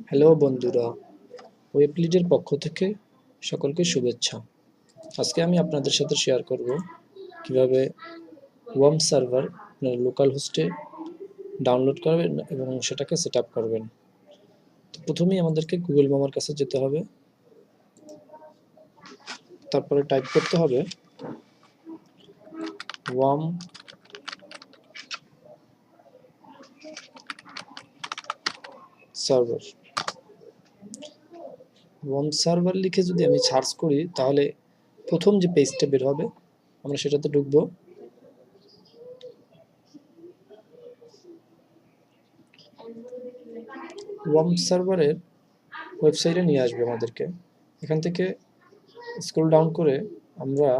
Hello বন্ধুরা, ওয়েবলিডের পক্ষ থেকে সকলকে শুভেচ্ছা। আজকে আমি আপনাদের সাথে শেয়ার করব কিভাবে ওয়ার্ম সার্ভার আপনার লোকাল হোস্টে ডাউনলোড করবেন এবং সেটাকে সেট আপ করবেন। তো প্রথমেই আমাদেরকে গুগল মামার কাছে যেতে হবে, তারপরে টাইপ করতে হবে ওয়ার্ম সার্ভার। ওয়ার্ম সার্ভার লিখে যদি আমি সার্চ করি তাহলে প্রথম যে পেজটা বের হবে আমরা সেটাতে ঢুকবো। ওয়ার্ম সার্ভারের ওয়েবসাইটে নিয়ে আসবে আমাদেরকে। এখান থেকে স্ক্রল ডাউন করে আমরা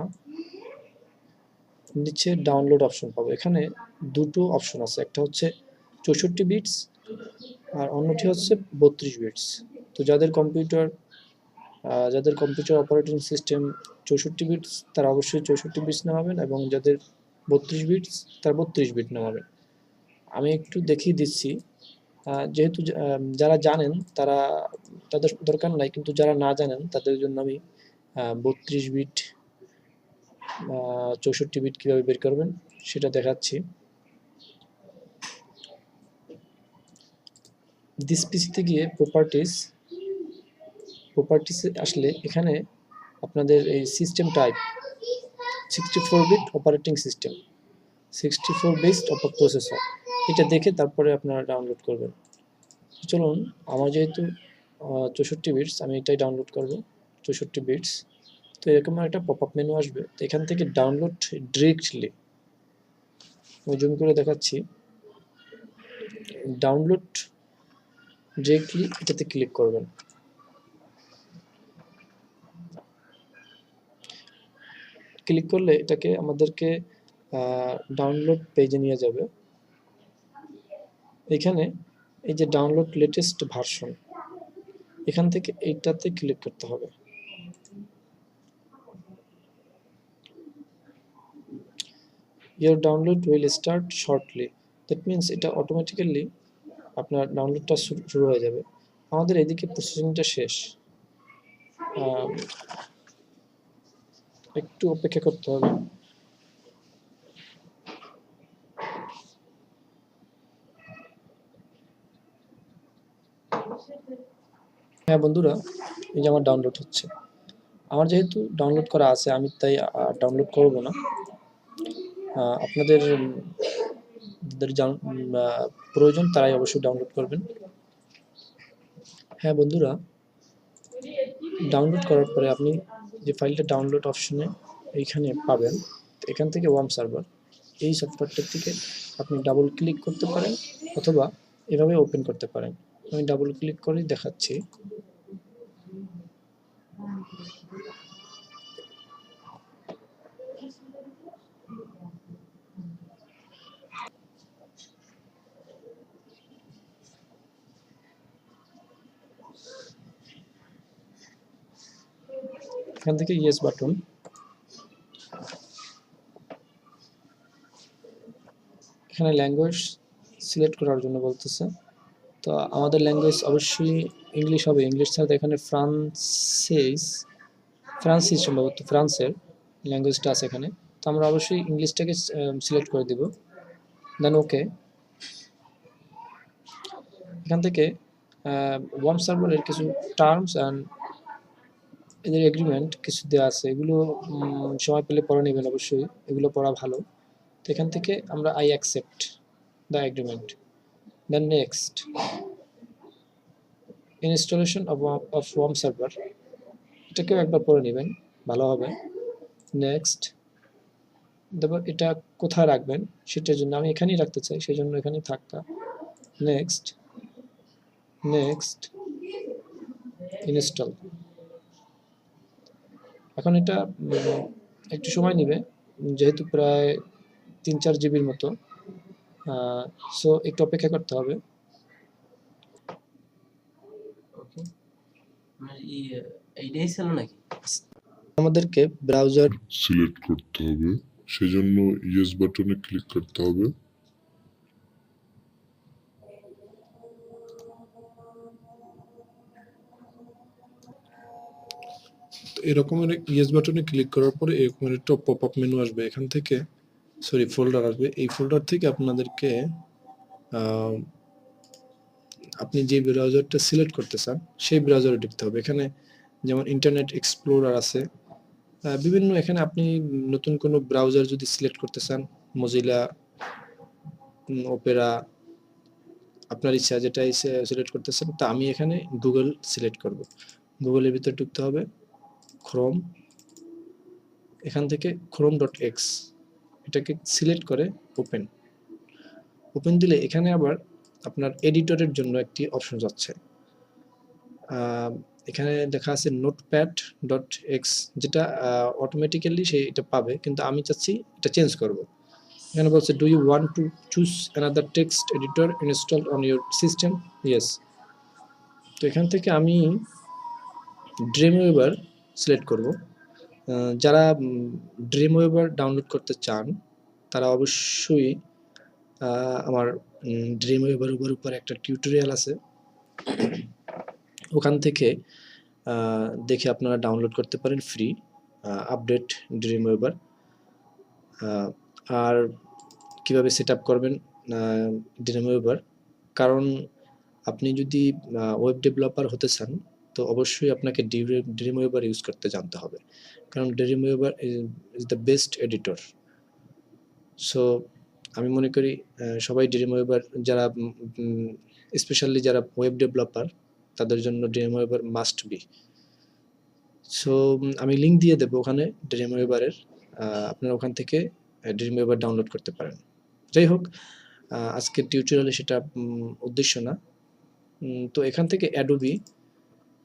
নিচে ডাউনলোড অপশন পাবো। এখানে দুটো অপশন আছে, একটা হচ্ছে 64 বিটস আর অন্যটি হচ্ছে 32 বিটস। তো যাদের কম্পিউটার অপারেটিং সিস্টেম 64 বিটস তারা অবশ্যই 64 বিটস নামাবেন, এবং যাদের 32 বিটস তারা 32 বিট নামাবেন। আমি একটু দেখিয়ে দিচ্ছি, যেহেতু যারা জানেন তাদের দরকার নাই, কিন্তু যারা না জানেন তাদের জন্য আমি 32 বিট 64 বিট কীভাবে বের করবেন সেটা দেখাচ্ছি। দিস পিসিতে গিয়ে প্রপার্টিসে আসলে এখানে আপনাদের এই system type 64 bit operating system, 64 based অপার প্রসেসর, এটা দেখে তারপরে আপনারা ডাউনলোড করবেন। চলুন, আমার যেহেতু 64 বিটস আমি এটাই ডাউনলোড করব, 64 বিটস। তো এরকম একটা পপ আপ মেনু আসবে, তো এখান থেকে ডাউনলোড ডিরেক্টলি আমি জুম করে দেখাচ্ছি। ডাউনলোড ডিরেক্টলি এটাতে ক্লিক করবেন। ক্লিক করলে এটাকে আমাদেরকে ডাউনলোড পেজে নিয়ে যাবে। এখানে এই যে ডাউনলোড লেটেস্ট ভার্সন, এখান থেকে এইটাতে ক্লিক করতে হবে। Your download will start shortly. That means এটা অটোমেটিক্যালি আপনার ডাউনলোডটা শুরু হয়ে যাবে। আমাদের এদিকে প্রসেসিংটা শেষ, একটু অপেক্ষা করতে হবে। হ্যাঁ বন্ধুরা, এই যে আমার ডাউনলোড হচ্ছে। আমার যেহেতু ডাউনলোড করা আছে আমি তাই ডাউনলোড করব না। আপনাদের প্রয়োজন তারাই অবশ্যই ডাউনলোড করবেন। হ্যাঁ বন্ধুরা, ডাউনলোড করার পরে আপনি যে ফাইলটা ডাউনলোড অপশনে এইখানে পাবেন, এখান থেকে ওয়ার্ম সার্ভার এই সফটওয়্যারটার থেকে আপনি ডাবল ক্লিক করতে পারেন অথবা এভাবে ওপেন করতে পারেন। আমি ডাবল ক্লিক করে দেখাচ্ছি। এখান থেকে ইয়েস বাটন, এখানে ল্যাঙ্গুয়েজ সিলেক্ট করার জন্য বলতেছে। তো আমাদের ল্যাঙ্গুয়েজ অবশ্যই ইংলিশ হবে, ইংলিশ ছাড়া এখানে ফ্রান্সিস সম্ভবত ফ্রান্সের ল্যাঙ্গুয়েজটা আছে এখানে। তো আমরা অবশ্যই ইংলিশটাকে সিলেক্ট করে দিব, দেন ওকে। এখান থেকে ওয়ার্ম সার্ভারের কিছু টার্মস অ্যান্ড এদের এগ্রিমেন্ট কিছু দেওয়া আছে, এগুলো সময় পেলে পড়ে নেবেন অবশ্যই, এগুলো পড়া ভালো। তো এখান থেকে আমরা I accept the agreement, then next installation of ওয়ার্ম সার্ভার, এটাকেও একবার পড়ে নেবেন, ভালো হবে। নেক্সট, তারপর এটা কোথায় রাখবেন সেটার জন্য আমি এখানেই রাখতে চাই, সেই জন্য এখানেই থাকা। Next install. এখন এটা একটু সময় নেবে, যেহেতু প্রায় 3-4 জিবির মতো, সো একটু অপেক্ষা করতে হবে। আমাদেরকে ব্রাউজার সিলেক্ট করতে হবে। সেজন্য ইয়েস বাটনে ক্লিক করতে হবে। তো এরকমের ইয়েস বাটনে ক্লিক করার পরে এরকম একটা পপ আপ মেনু আসবে, এখান থেকে ফোল্ডার আসবে। এই ফোল্ডার থেকে আপনাদেরকে আপনি যে ব্রাউজারটা সিলেক্ট করতে চান সেই ব্রাউজারে ঢুকতে হবে। এখানে যেমন ইন্টারনেট এক্সপ্লোরার আছে, বিভিন্ন, এখানে আপনি নতুন কোনো ব্রাউজার যদি সিলেক্ট করতে চান, মজিলা, ওপেরা, আপনার ইচ্ছা যেটাই সিলেক্ট করতে চান। তা আমি এখানে গুগল সিলেক্ট করব। গুগলের ভিতরে ঢুকতে হবে, ক্রোম, এখান থেকে chrome.x এটাকে সিলেক্ট করে ওপেন দিলে এখানে আবার আপনার এডিটরের জন্য একটি অপশন যাচ্ছে। এখানে দেখা আছে notepad.x, যেটা অটোমেটিক্যালি সে এটা পাবে, কিন্তু আমি চাচ্ছি এটা চেঞ্জ করব। এখানে বলছে do you want to choose another text editor installed on your system, yes. তো এখান থেকে আমি ড্রিমওয়েভার সিলেক্ট করব। যারা ড্রিমওয়েভার ডাউনলোড করতে চান তারা অবশ্যই আমার ড্রিমওয়েভারের উপর একটা টিউটোরিয়াল আছে, ওখান থেকে দেখে আপনারা ডাউনলোড করতে পারেন ফ্রি আপডেট ড্রিমওয়েভার। আর কিভাবে সেট আপ করবেন ড্রিমওয়েভার, কারণ আপনি যদি ওয়েব ডেভেলপার হতে চান তো অবশ্যই আপনাকে ড্রিমওয়েভার ইউজ করতে জানতে হবে, কারণ Dreamweaver is the best editor. So আমি মনে করি সবাই ড্রিমওয়েভার, যারা স্পেশালি যারা ওয়েব ডেভেলপার তাদের জন্য ড্রিমওয়েভার মাস্ট বি। সো আমি লিঙ্ক দিয়ে দেবো ওখানে ড্রিমওয়েভারের, আপনারা ওখান থেকে ড্রিমওয়েভার ডাউনলোড করতে পারেন। যাই হোক, আজকের টিউটোরিয়ালে সেটা উদ্দেশ্য না। তো এখান থেকে অ্যাডোবি,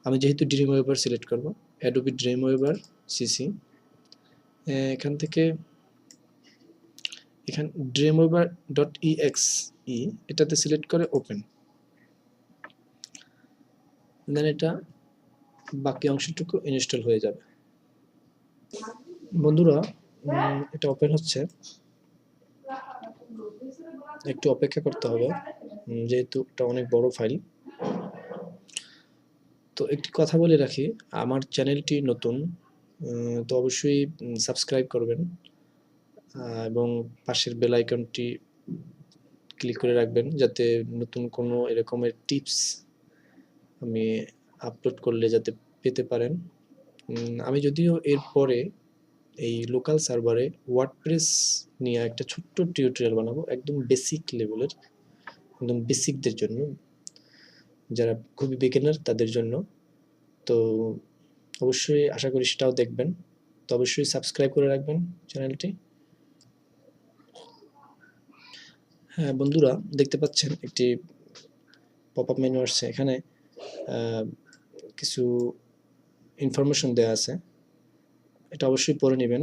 আমি যেহেতু ড্রিমওয়েভার সিলেক্ট করব, অ্যাডোবি ড্রিমওয়েভার সিসি, এখান থেকে এখানে dreamweaver.exe এটাতে সিলেক্ট করে ওপেন, দেন এটা বাকি অংশটুকু ইনস্টল হয়ে যাবে। বন্ধুরা, এটা ওপেন হচ্ছে, একটু অপেক্ষা করতে হবে যেহেতু এটা অনেক বড় ফাইল। তো একটি কথা বলে রাখি, আমার চ্যানেলটি নতুন, তো অবশ্যই সাবস্ক্রাইব করবেন এবং পাশের বেল আইকনটি ক্লিক করে রাখবেন, যাতে নতুন কোনো এরকমের টিপস আমি আপলোড করলে যাতে পেতে পারেন। আমি যদিও এরপরে এই লোকাল সার্ভারে ওয়ার্ডপ্রেস নিয়ে একটা ছোট্ট টিউটোরিয়াল বানাবো, একদম বেসিক লেভেলের, একদম বেসিকদের জন্য, যারা খুবই বিগিনার তাদের জন্য। তো অবশ্যই আশা করি সেটাও দেখবেন। তো অবশ্যই সাবস্ক্রাইব করে রাখবেন চ্যানেলটি। হ্যাঁ বন্ধুরা, দেখতে পাচ্ছেন একটি পপ আপ মেনু আসছে, এখানে কিছু ইনফরমেশন দেওয়া আছে, এটা অবশ্যই পড়ে নেবেন।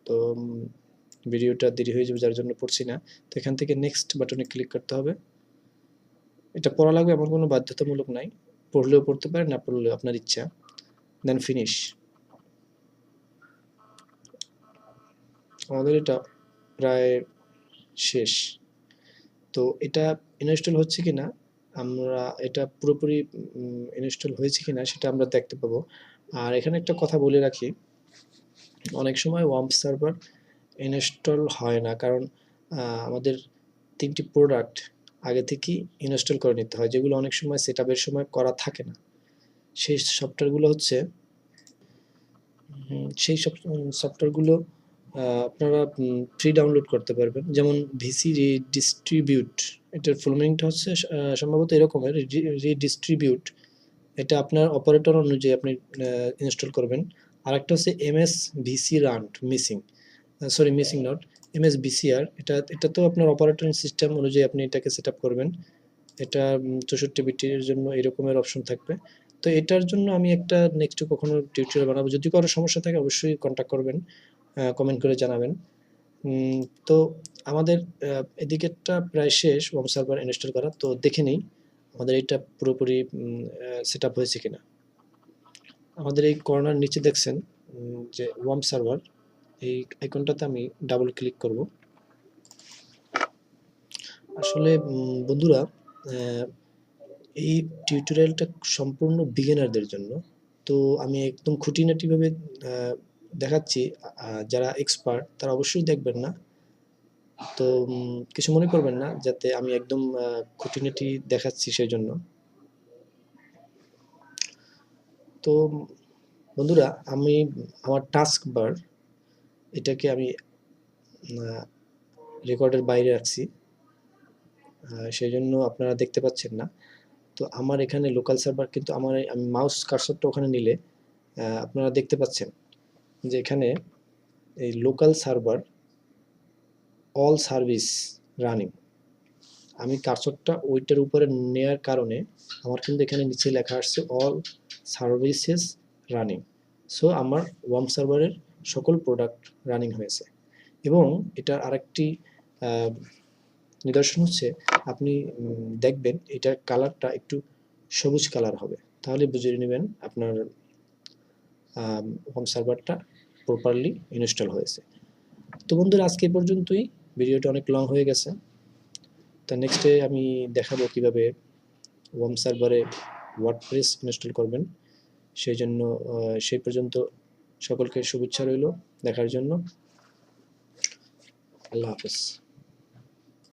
তো ভিডিওটা দেরি হয়ে যাবে যার জন্য পড়ছি না। তো এখান থেকে নেক্সট বাটনে ক্লিক করতে হবে। এটা পড়া লাগবে এমন কোনো বাধ্যতামূলক নাই, পড়লেও পড়তে পারেন, না পড়লেও আপনার ইচ্ছা। Then finish. আমাদের এটা প্রায় শেষ। তো এটা ইনস্টল হচ্ছে কিনা, আমরা এটা পুরোপুরি ইনস্টল হয়েছে কিনা সেটা আমরা দেখতে পাবো। আর এখানে একটা কথা বলে রাখি, অনেক সময় ওয়াম্প সার্ভার ইনস্টল হয় না, কারণ আমাদের 3টি প্রোডাক্ট আগে থেকেই ইনস্টল করে নিতে হয়, যেগুলো অনেক সময় সেট আপের সময় করা থাকে না। সেই সফটওয়্যারগুলো হচ্ছে সেই সফটওয়্যারগুলো আপনারা ফ্রি ডাউনলোড করতে পারবেন, যেমন ভিসি রিডিস্ট্রিবিউট, এটার ফুল মিনিংটা হচ্ছে সম্ভবত এরকমের, রিডিস্ট্রিবিউট, এটা আপনার অপারেটর অনুযায়ী আপনি ইনস্টল করবেন। আর একটা হচ্ছে MS VC runt missing not MS VCR, এটা তো আপনার অপারেটিং সিস্টেম অনুযায়ী আপনি এটাকে সেট আপ করবেন। এটা 64 বিটের জন্য এরকমের অপশন থাকবে। তো এটার জন্য আমি একটা নেক্সট কখনো টিউটোরিয়াল বানাবো, যদি কারো সমস্যা থাকে অবশ্যই কন্ট্যাক্ট করবেন, কমেন্ট করে জানাবেন। তো আমাদের এদিকেরটা প্রায় শেষ, ওয়াম সার্ভার ইনস্টল করা। তো দেখে নিই আমাদের এটা পুরোপুরি সেট আপ হয়েছে কিনা। আমাদের এই কর্নার নিচে দেখছেন যে ওয়াম সার্ভার, এই আইকনটাতে আমি ডাবল ক্লিক করব। আসলে বন্ধুরা, এই টিউটোরিয়ালটা সম্পূর্ণ বিগিনারদের জন্য। তো আমি একদম খুঁটিনাটিভাবে দেখাচ্ছি। যারা এক্সপার্ট তারা অবশ্যই দেখবেন না। তো কিছু মনে করবেন না, যাতে আমি একদম খুঁটিনাটি দেখাচ্ছি সেই জন্য। তো বন্ধুরা, আমি আমার টাস্ক বার এটাকে আমি রেকর্ডের বাইরে রাখছি, সেই জন্য আপনারা দেখতে পাচ্ছেন না। তো আমার এখানে লোকাল সার্ভার, কিন্তু আমি মাউস কার্সরটা ওখানে নিলে আপনারা দেখতে পাচ্ছেন যে এখানে এই local server all service running. আমি কার্সরটা ওইটার উপরে নেয়ার কারণে আমার কিন্তু এখানে নিচে লেখা আসছে অল সার্ভিসেস রানিং। সো আমার ওয়ার্ম সার্ভারের সকল প্রোডাক্ট রানিং হয়েছে। এবং এটার আরেকটি নিদর্শন হচ্ছে, আপনি দেখবেন এটার কালারটা একটু সবুজ কালার হবে, তাহলে বুঝে নেবেন আপনার হোম সার্ভারটা প্রপারলি ইনস্টল হয়েছে। তো বন্ধুরা, আজকে এই পর্যন্তই। ভিডিওটা অনেক লং হয়ে গেছে। তো নেক্সটে আমি দেখাবো কিভাবে হোম সার্ভারে ওয়ার্ডপ্রেস ইনস্টল করবেন। সেই জন্য সেই পর্যন্ত সকলকে শুভেচ্ছা রইল দেখার জন্য। আল্লাহ হাফেজ।